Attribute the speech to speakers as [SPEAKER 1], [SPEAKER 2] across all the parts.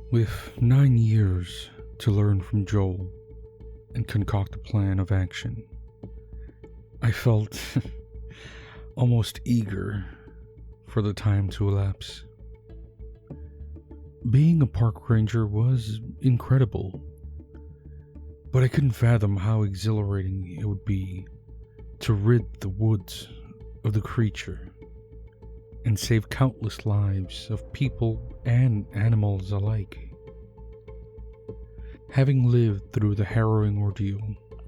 [SPEAKER 1] With 9 years to learn from Joel and concoct a plan of action, I felt almost eager for the time to elapse. Being a park ranger was incredible, but I couldn't fathom how exhilarating it would be to rid the woods of the creature and save countless lives of people and animals alike. Having lived through the harrowing ordeal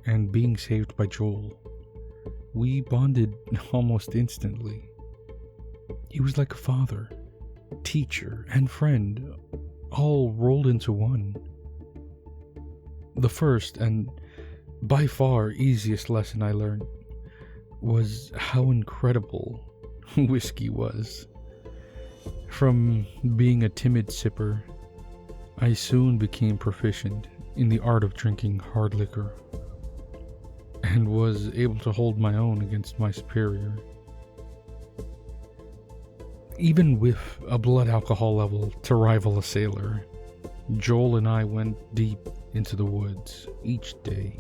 [SPEAKER 1] and being saved by Joel, we bonded almost instantly. He was like a father, teacher, and friend, all rolled into one. The first and by far easiest lesson I learned was how incredible whiskey was. From being a timid sipper, I soon became proficient in the art of drinking hard liquor and was able to hold my own against my superior. Even with a blood alcohol level to rival a sailor, Joel and I went deep into the woods each day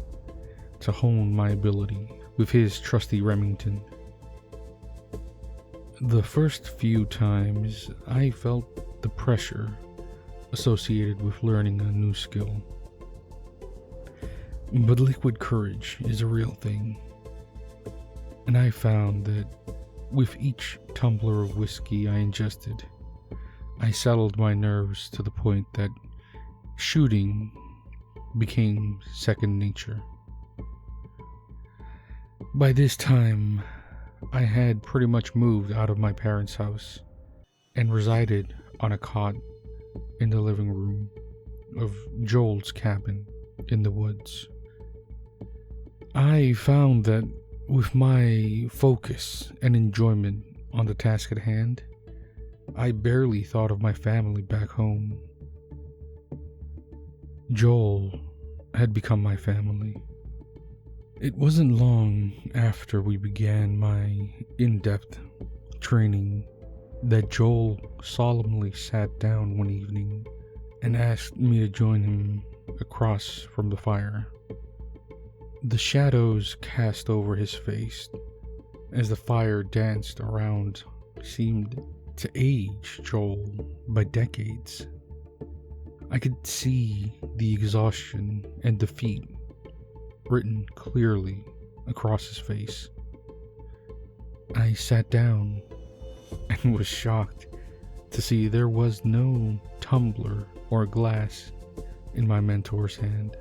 [SPEAKER 1] to hone my ability with his trusty Remington. The first few times I felt the pressure associated with learning a new skill. But liquid courage is a real thing, and I found that with each tumbler of whiskey I ingested, I settled my nerves to the point that shooting became second nature. By this time, I had pretty much moved out of my parents' house and resided on a cot in the living room of Joel's cabin in the woods. I found that with my focus and enjoyment on the task at hand, I barely thought of my family back home. Joel had become my family. It wasn't long after we began my in-depth training that Joel solemnly sat down one evening and asked me to join him across from the fire. The shadows cast over his face as the fire danced around seemed to age Joel by decades. I could see the exhaustion and defeat written clearly across his face. I sat down and was shocked to see there was no tumbler or glass in my mentor's hand.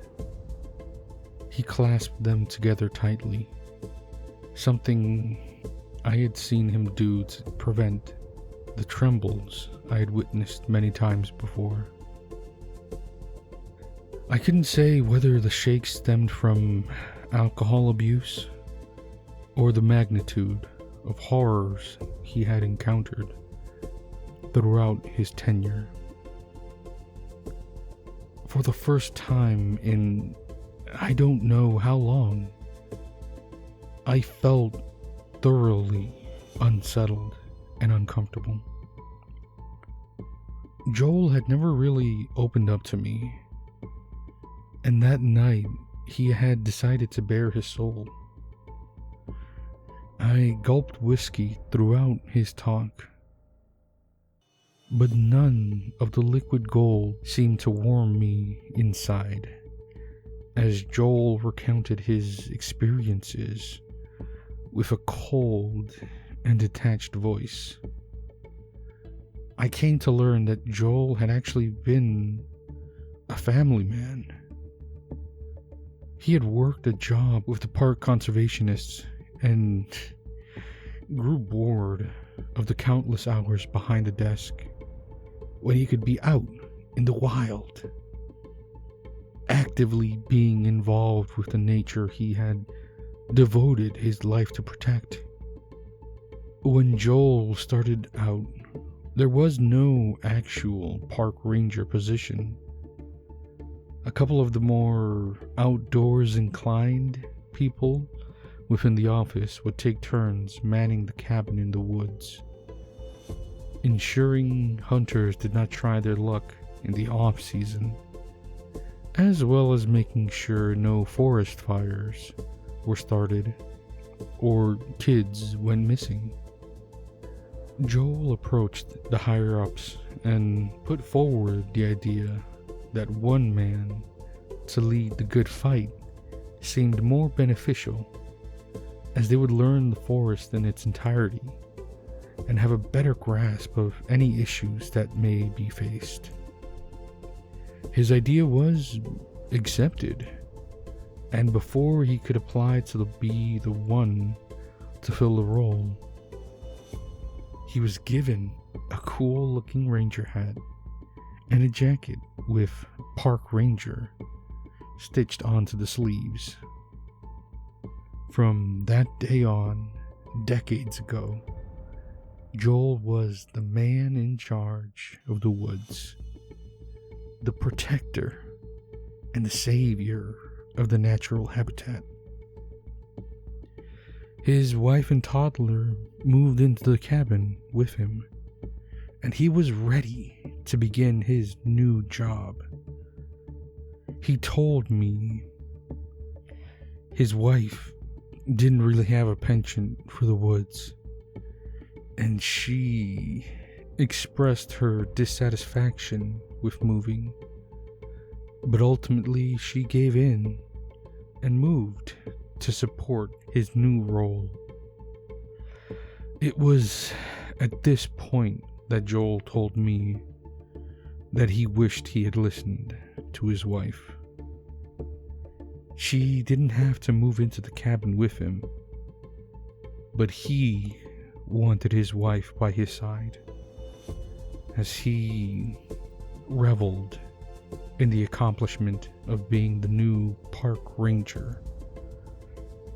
[SPEAKER 1] He clasped them together tightly, something I had seen him do to prevent the trembles I had witnessed many times before. I couldn't say whether the shake stemmed from alcohol abuse or the magnitude of horrors he had encountered throughout his tenure. For the first time in I don't know how long, I felt thoroughly unsettled and uncomfortable. Joel had never really opened up to me, and that night he had decided to bare his soul. I gulped whiskey throughout his talk, but none of the liquid gold seemed to warm me inside as Joel recounted his experiences with a cold and detached voice. I came to learn that Joel had actually been a family man. He had worked a job with the park conservationists and grew bored of the countless hours behind the desk when he could be out in the wild, actively being involved with the nature he had devoted his life to protect. When Joel started out, there was no actual park ranger position. A couple of the more outdoors inclined people within the office would take turns manning the cabin in the woods, ensuring hunters did not try their luck in the off-season, as well as making sure no forest fires were started or kids went missing. Joel approached the higher-ups and put forward the idea that one man to lead the good fight seemed more beneficial, as they would learn the forest in its entirety and have a better grasp of any issues that may be faced. His idea was accepted, and before he could apply to be the one to fill the role, he was given a cool-looking ranger hat and a jacket with Park Ranger stitched onto the sleeves. From that day on, decades ago, Joel was the man in charge of the woods, the protector and the savior of the natural habitat. His wife and toddler moved into the cabin with him, and he was ready to begin his new job. He told me his wife didn't really have a penchant for the woods, and she expressed her dissatisfaction with moving, but ultimately she gave in and moved to support his new role. It was at this point that Joel told me that he wished he had listened to his wife. She didn't have to move into the cabin with him, but he wanted his wife by his side as he reveled in the accomplishment of being the new park ranger.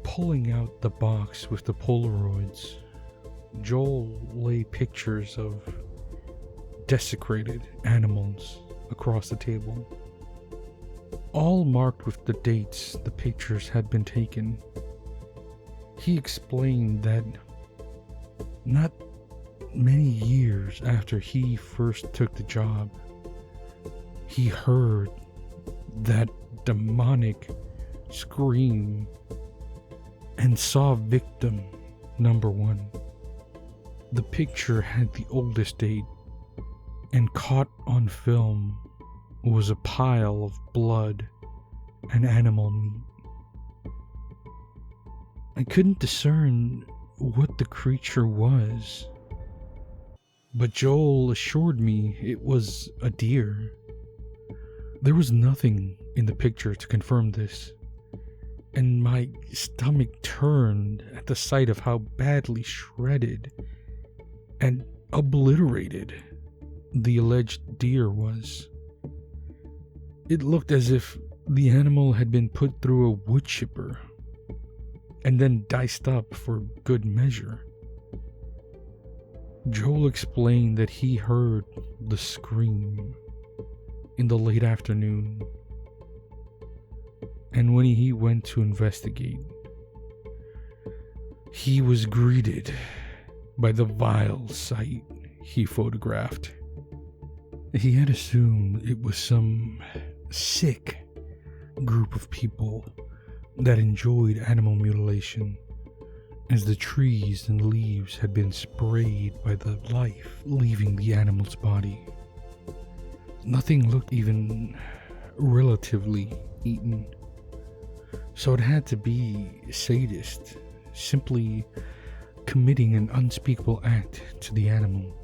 [SPEAKER 1] Pulling out the box with the Polaroids, Joel laid pictures of desecrated animals across the table, all marked with the dates the pictures had been taken. He explained that not many years after he first took the job, he heard that demonic scream and saw victim number 1. The picture had the oldest date, and caught on film was a pile of blood and animal meat. I couldn't discern what the creature was, but Joel assured me it was a deer. There was nothing in the picture to confirm this, and my stomach turned at the sight of how badly shredded and obliterated the alleged deer was. It looked as if the animal had been put through a wood chipper and then diced up for good measure. Joel explained that he heard the scream in the late afternoon, and when he went to investigate, he was greeted by the vile sight he photographed. He had assumed it was some sick group of people that enjoyed animal mutilation, as the trees and leaves had been sprayed by the life leaving the animal's body. Nothing looked even relatively eaten, so it had to be sadist, simply committing an unspeakable act to the animal.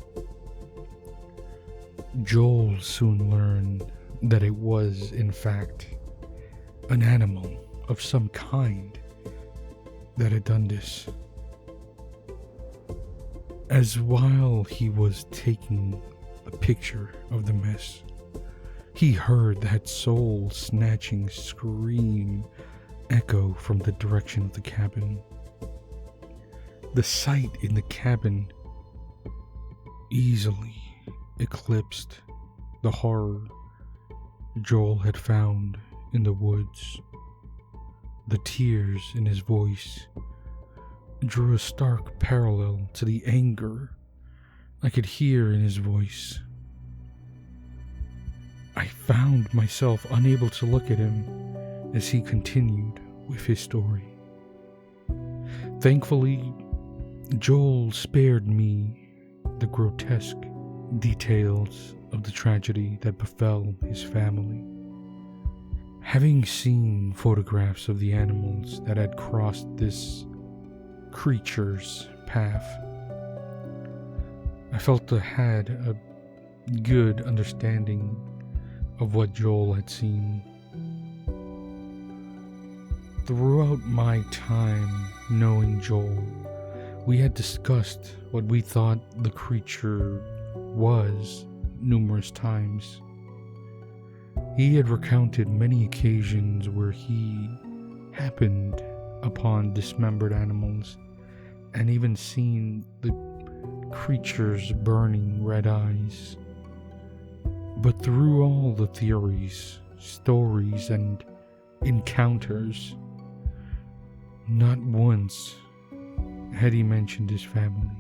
[SPEAKER 1] Joel soon learned that it was, in fact, an animal of some kind that had done this. As while he was taking a picture of the mess, he heard that soul-snatching scream echo from the direction of the cabin. The sight in the cabin easily eclipsed the horror Joel had found in the woods. The tears in his voice drew a stark parallel to the anger I could hear in his voice. I found myself unable to look at him as he continued with his story. Thankfully, Joel spared me the grotesque details of the tragedy that befell his family. Having seen photographs of the animals that had crossed this creature's path, I felt I had a good understanding of what Joel had seen. Throughout my time knowing Joel, we had discussed what we thought the creature was numerous times. He had recounted many occasions where he happened upon dismembered animals and even seen the creature's burning red eyes. But through all the theories, stories, and encounters, not once had he mentioned his family.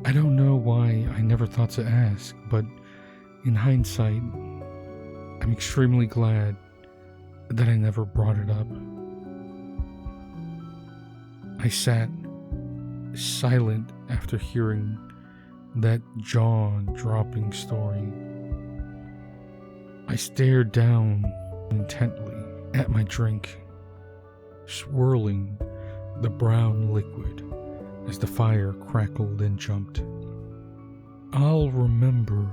[SPEAKER 1] I don't know why I never thought to ask, but in hindsight, I'm extremely glad that I never brought it up. I sat silent after hearing that jaw-dropping story. I stared down intently at my drink, swirling the brown liquid as the fire crackled and jumped. I'll remember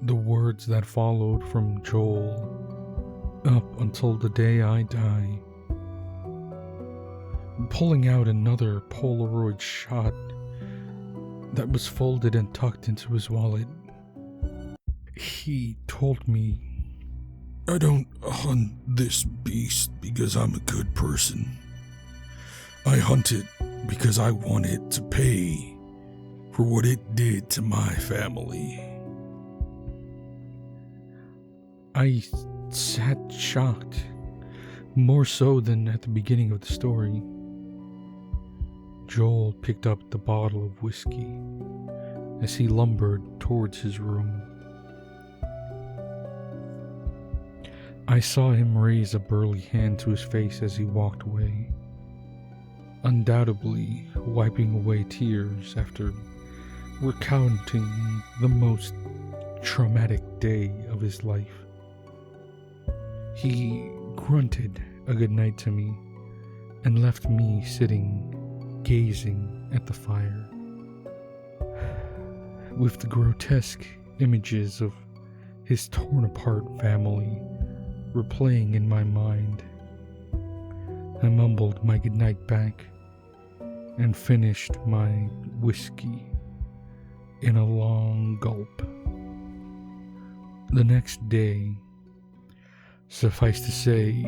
[SPEAKER 1] the words that followed from Joel up until the day I die. Pulling out another Polaroid shot that was folded and tucked into his wallet, he told me,
[SPEAKER 2] "I don't hunt this beast because I'm a good person. I hunt it because I want it to pay for what it did to my family."
[SPEAKER 1] I sat shocked, more so than at the beginning of the story. Joel picked up the bottle of whiskey as he lumbered towards his room. I saw him raise a burly hand to his face as he walked away, undoubtedly wiping away tears after recounting the most traumatic day of his life. He grunted a good night to me and left me sitting, gazing at the fire. With the grotesque images of his torn apart family replaying in my mind, I mumbled my goodnight back and finished my whiskey in a long gulp. The next day, suffice to say,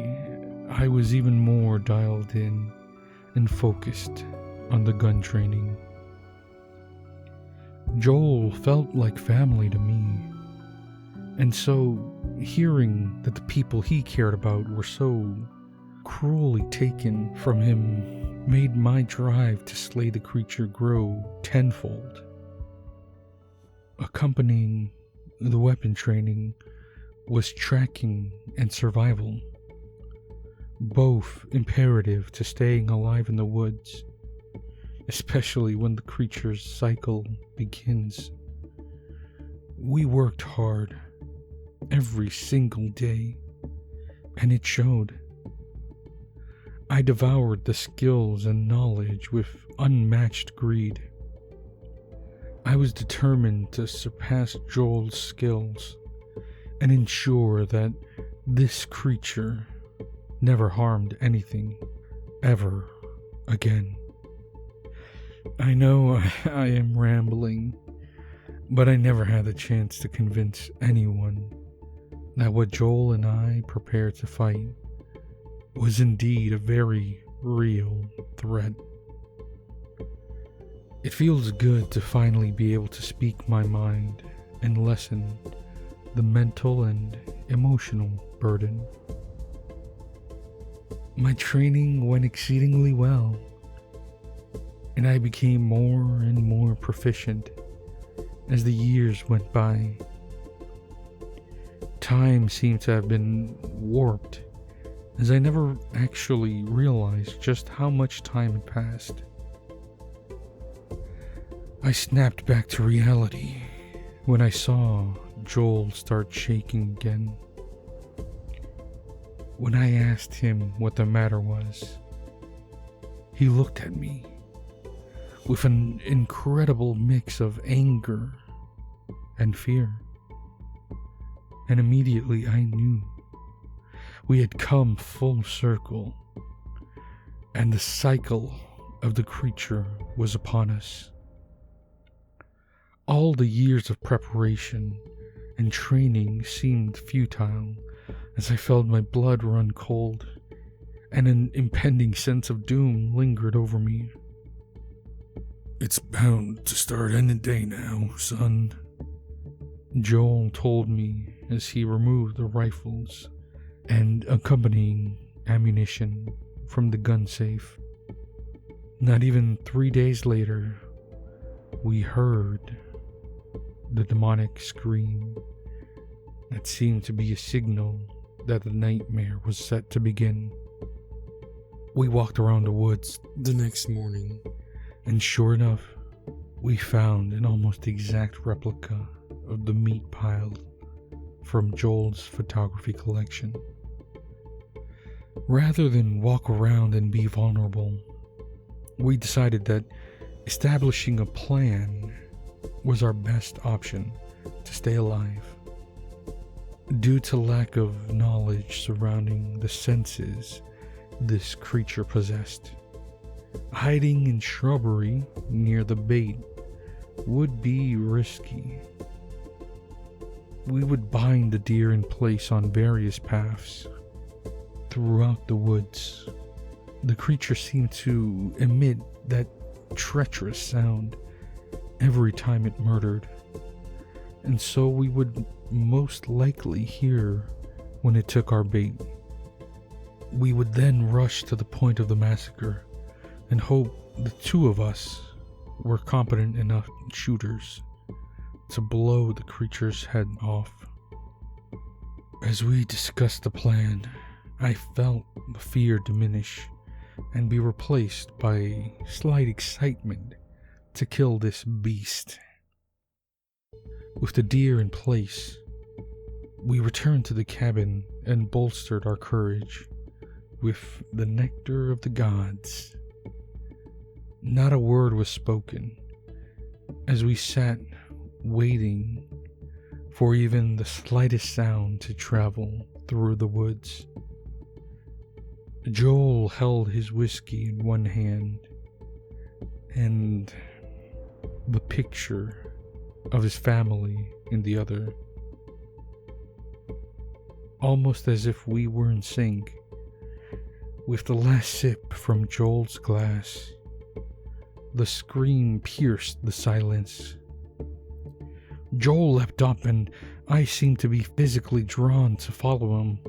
[SPEAKER 1] I was even more dialed in and focused on the gun training. Joel felt like family to me, and so hearing that the people he cared about were so cruelly taken from him made my drive to slay the creature grow tenfold. Accompanying the weapon training was tracking and survival, both imperative to staying alive in the woods, especially when the creature's cycle begins. We worked hard every single day, and it showed. I devoured the skills and knowledge with unmatched greed. I was determined to surpass Joel's skills and ensure that this creature never harmed anything ever again. I know I am rambling, but I never had the chance to convince anyone that what Joel and I prepared to fight was indeed a very real threat. It feels good to finally be able to speak my mind and lessen the mental and emotional burden. My training went exceedingly well, and I became more and more proficient as the years went by. Time seemed to have been warped, as I never actually realized just how much time had passed. I snapped back to reality when I saw Joel start shaking again. When I asked him what the matter was, he looked at me with an incredible mix of anger and fear. And immediately I knew we had come full circle, and the cycle of the creature was upon us. All the years of preparation and training seemed futile as I felt my blood run cold, and an impending sense of doom lingered over me.
[SPEAKER 2] It's bound to start any day now, son,
[SPEAKER 1] Joel told me as he removed the rifles and accompanying ammunition from the gun safe. Not even 3 days later, we heard the demonic scream that seemed to be a signal that the nightmare was set to begin. We walked around the woods the next morning, and sure enough, we found an almost exact replica of the meat pile from Joel's photography collection. Rather than walk around and be vulnerable, we decided that establishing a plan was our best option to stay alive. Due to lack of knowledge surrounding the senses this creature possessed, hiding in shrubbery near the bait would be risky. We would bind the deer in place on various paths throughout the woods. The creature seemed to emit that treacherous sound every time it murdered, and so we would most likely hear when it took our bait. We would then rush to the point of the massacre and hope the two of us were competent enough shooters to blow the creature's head off. As we discussed the plan, I felt the fear diminish and be replaced by slight excitement to kill this beast. With the deer in place, we returned to the cabin and bolstered our courage with the nectar of the gods. Not a word was spoken as we sat waiting for even the slightest sound to travel through the woods. Joel held his whiskey in one hand and the picture of his family in the other. Almost as if we were in sync, with the last sip from Joel's glass, the scream pierced the silence. Joel leapt up and I seemed to be physically drawn to follow him,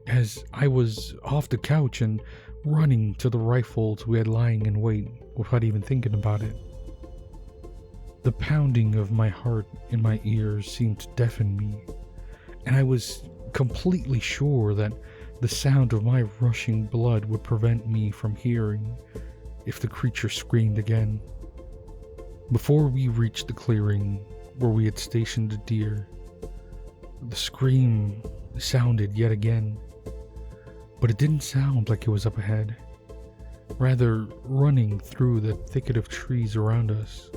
[SPEAKER 1] as I was off the couch and running to the rifles we had lying in wait without even thinking about it. The pounding of my heart in my ears seemed to deafen me, and I was completely sure that the sound of my rushing blood would prevent me from hearing if the creature screamed again. Before we reached the clearing where we had stationed the deer, the scream sounded yet again, but it didn't sound like it was up ahead, rather running through the thicket of trees around us.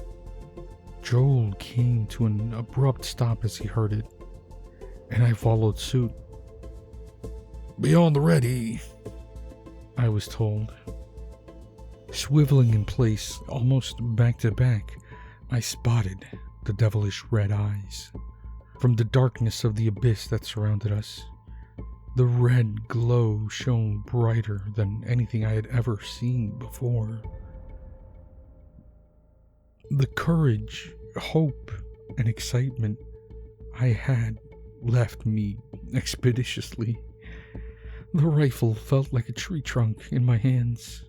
[SPEAKER 1] Joel came to an abrupt stop as he heard it, and I followed suit.
[SPEAKER 2] "Be on the ready,"
[SPEAKER 1] I was told. Swiveling in place, almost back to back, I spotted the devilish red eyes. From the darkness of the abyss that surrounded us, the red glow shone brighter than anything I had ever seen before. The courage, hope, and excitement I had left me expeditiously. The rifle felt like a tree trunk in my hands.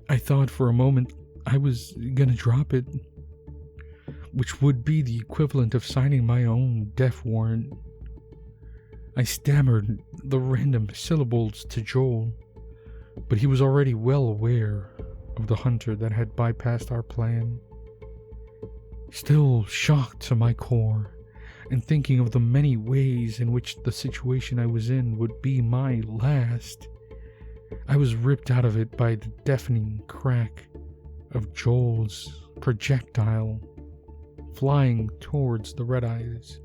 [SPEAKER 1] I thought for a moment I was gonna drop it, which would be the equivalent of signing my own death warrant I stammered the random syllables to Joel, but he was already well aware of the hunter that had bypassed our plan. Still shocked to my core, and thinking of the many ways in which the situation I was in would be my last, I was ripped out of it by the deafening crack of Joel's projectile flying towards the red eyes.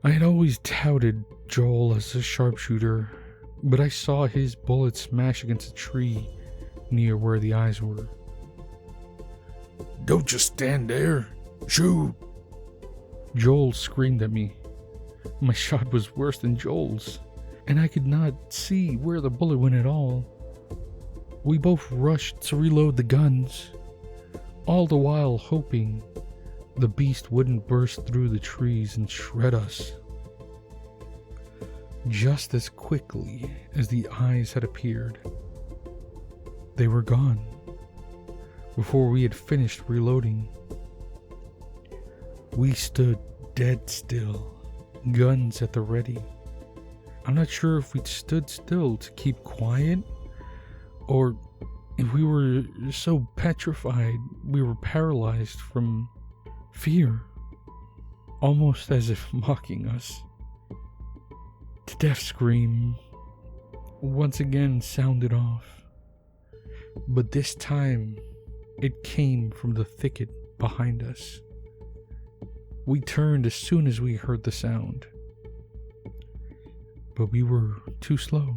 [SPEAKER 1] I had always touted Joel as a sharpshooter, but I saw his bullet smash against a tree near where the eyes were.
[SPEAKER 2] Don't just stand there. Shoot.
[SPEAKER 1] Joel screamed at me. My shot was worse than Joel's, and I could not see where the bullet went at all. We both rushed to reload the guns, all the while hoping the beast wouldn't burst through the trees and shred us. Just as quickly as the eyes had appeared, they were gone before we had finished reloading. We stood dead still, guns at the ready. I'm not sure if we'd stood still to keep quiet, or if we were so petrified we were paralyzed from fear, almost as if mocking us. The death scream once again sounded off, but this time it came from the thicket behind us. We turned as soon as we heard the sound, but we were too slow.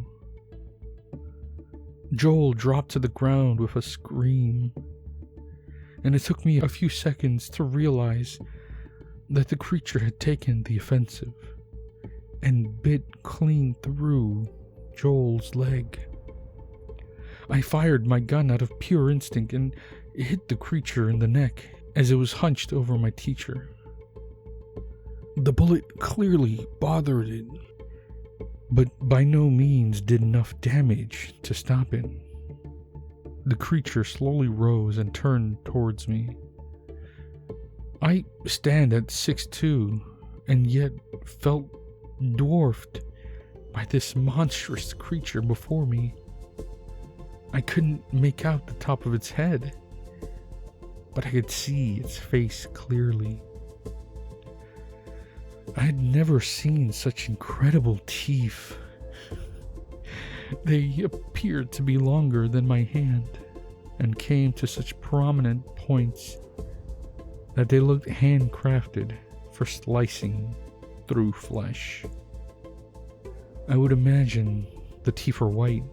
[SPEAKER 1] Joel dropped to the ground with a scream, and it took me a few seconds to realize that the creature had taken the offensive and bit clean through Joel's leg. I fired my gun out of pure instinct and hit the creature in the neck as it was hunched over my teacher. The bullet clearly bothered it, but by no means did enough damage to stop it. The creature slowly rose and turned towards me. I stand at 6'2", and yet felt dwarfed by this monstrous creature before me. I couldn't make out the top of its head, but I could see its face clearly. I had never seen such incredible teeth. They appeared to be longer than my hand and came to such prominent points that they looked handcrafted for slicing through flesh. I would imagine the teeth were white,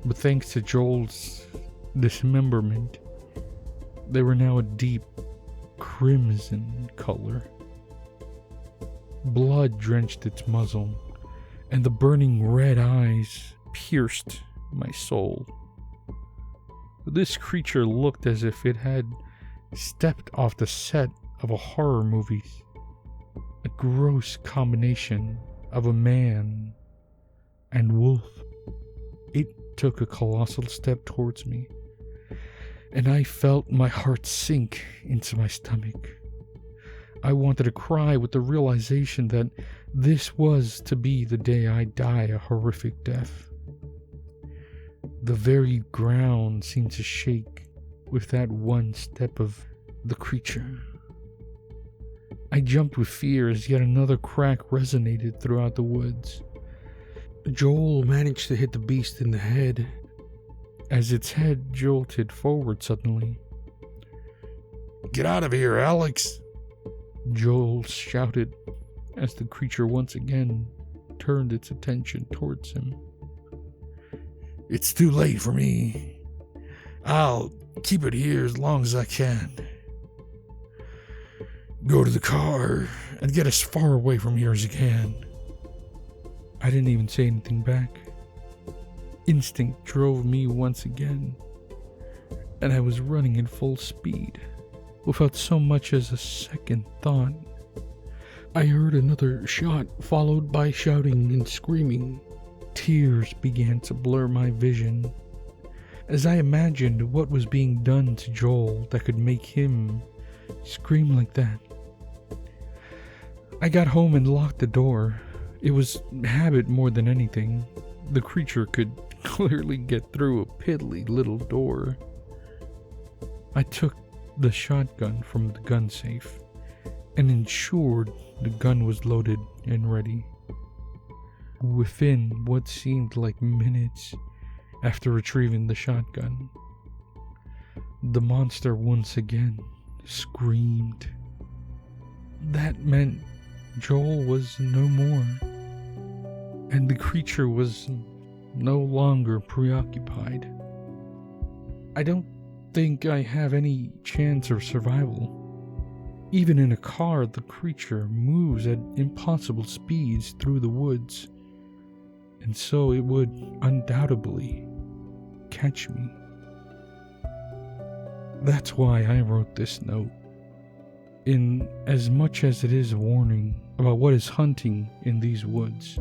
[SPEAKER 1] but thanks to Joel's dismemberment, they were now a deep crimson color. Blood drenched its muzzle, and the burning red eyes pierced my soul. This creature looked as if it had stepped off the set of a horror movie, a gross combination of a man and wolf. It took a colossal step towards me, and I felt my heart sink into my stomach. I wanted to cry with the realization that this was to be the day I die a horrific death. The very ground seemed to shake with that one step of the creature. I jumped with fear as yet another crack resonated throughout the woods. Joel managed to hit the beast in the head as its head jolted forward suddenly.
[SPEAKER 2] Get out of here, Alex!
[SPEAKER 1] Joel shouted as the creature once again turned its attention towards him.
[SPEAKER 2] It's too late for me. I'll keep it here as long as I can. Go to the car and get as far away from here as you can.
[SPEAKER 1] I didn't even say anything back. Instinct drove me once again, and I was running in full speed without so much as a second thought. I heard another shot followed by shouting and screaming. Tears began to blur my vision as I imagined what was being done to Joel that could make him scream like that. I got home and locked the door. It was habit more than anything. The creature could clearly get through a piddly little door. I took the shotgun from the gun safe and ensured the gun was loaded and ready. Within what seemed like minutes after retrieving the shotgun, the monster once again screamed. That meant Joel was no more, and the creature was no longer preoccupied. I don't think I have any chance of survival. Even in a car, the creature moves at impossible speeds through the woods, and so it would undoubtedly catch me. That's why I wrote this note, in as much as it is a warning about what is hunting in these woods.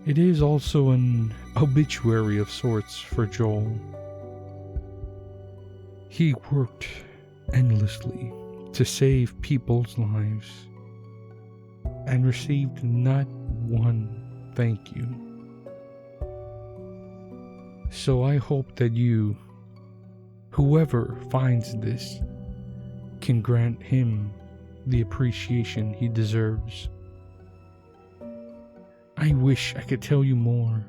[SPEAKER 1] It is also an obituary of sorts for Joel. He worked endlessly to save people's lives and received not one thank you. So I hope that you, whoever finds this, can grant him the appreciation he deserves. I wish I could tell you more.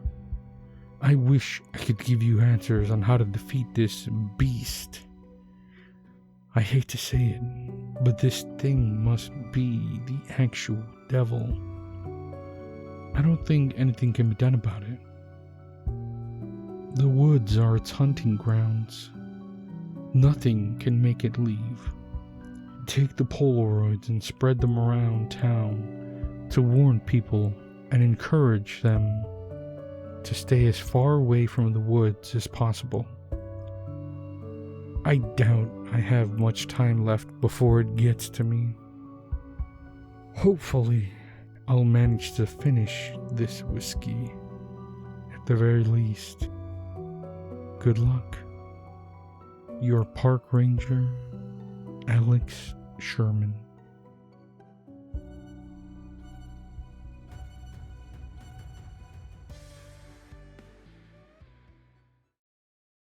[SPEAKER 1] I wish I could give you answers on how to defeat this beast. I hate to say it, but this thing must be the actual devil. I don't think anything can be done about it. The woods are its hunting grounds. Nothing can make it leave. Take the Polaroids and spread them around town to warn people and encourage them to stay as far away from the woods as possible. I doubt I have much time left before it gets to me. Hopefully, I'll manage to finish this whiskey. At the very least. Good luck. Your park ranger, Alex Sherman.